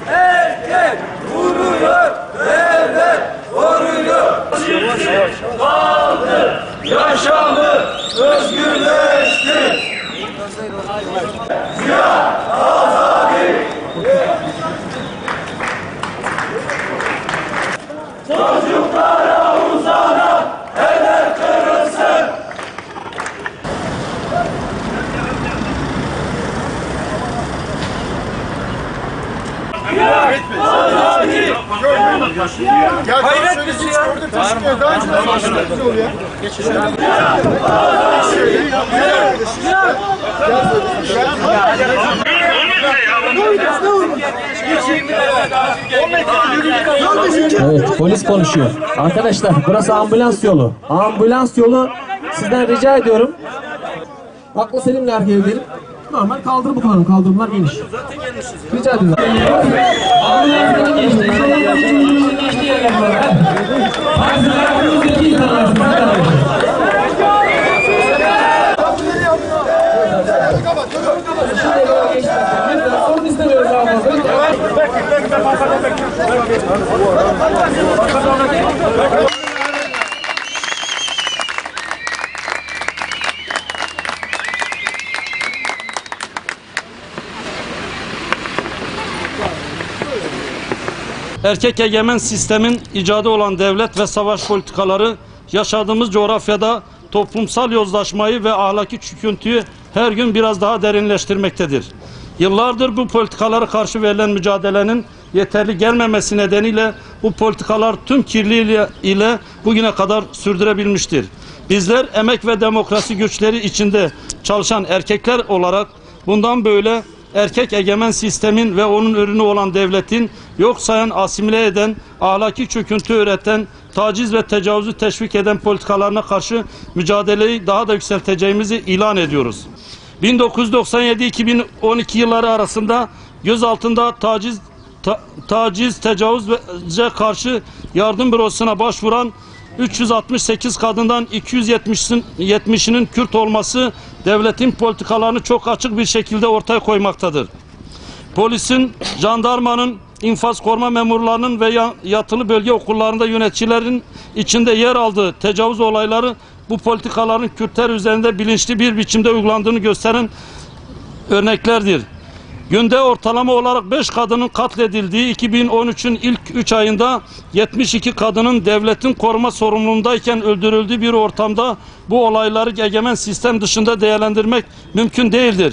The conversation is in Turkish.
Erkek vuruyor, devlet koruyor. Kaldı, yaşamı özgürleştir. Ziya, azadi. Çocuklara uzanan eller kırılsın. Azadi. Hayret misin ya? Daha önce oluyor. Evet, polis konuşuyor. Arkadaşlar, burası ambulans yolu. Ambulans yolu, sizden rica ediyorum. Aklı selimle hareket edelim. Normal kaldır bu kadar. Kaldırımlar geniş. Rica ediyorum. Erkek egemen sistemin icadı olan devlet ve savaş politikaları yaşadığımız coğrafyada toplumsal yozlaşmayı ve ahlaki çöküntüyü her gün biraz daha derinleştirmektedir. Yıllardır bu politikalara karşı verilen mücadelenin yeterli gelmemesi nedeniyle bu politikalar tüm kirliliği ile bugüne kadar sürdürebilmiştir. Bizler emek ve demokrasi güçleri içinde çalışan erkekler olarak bundan böyle erkek egemen sistemin ve onun ürünü olan devletin yok sayan, asimile eden, ahlaki çöküntü üreten, taciz ve tecavüzü teşvik eden politikalarına karşı mücadeleyi daha da yükselteceğimizi ilan ediyoruz. 1997-2012 yılları arasında gözaltında taciz, tecavüze karşı yardım bürosuna başvuran 368 kadından 270'inin Kürt olması devletin politikalarını çok açık bir şekilde ortaya koymaktadır. Polisin, jandarmanın, infaz koruma memurlarının ve yatılı bölge okullarında yöneticilerin içinde yer aldığı tecavüz olayları bu politikaların Kürtler üzerinde bilinçli bir biçimde uygulandığını gösteren örneklerdir. Günde ortalama olarak 5 kadının katledildiği 2013'ün ilk 3 ayında 72 kadının devletin koruma sorumluluğundayken öldürüldüğü bir ortamda bu olayları egemen sistem dışında değerlendirmek mümkün değildir.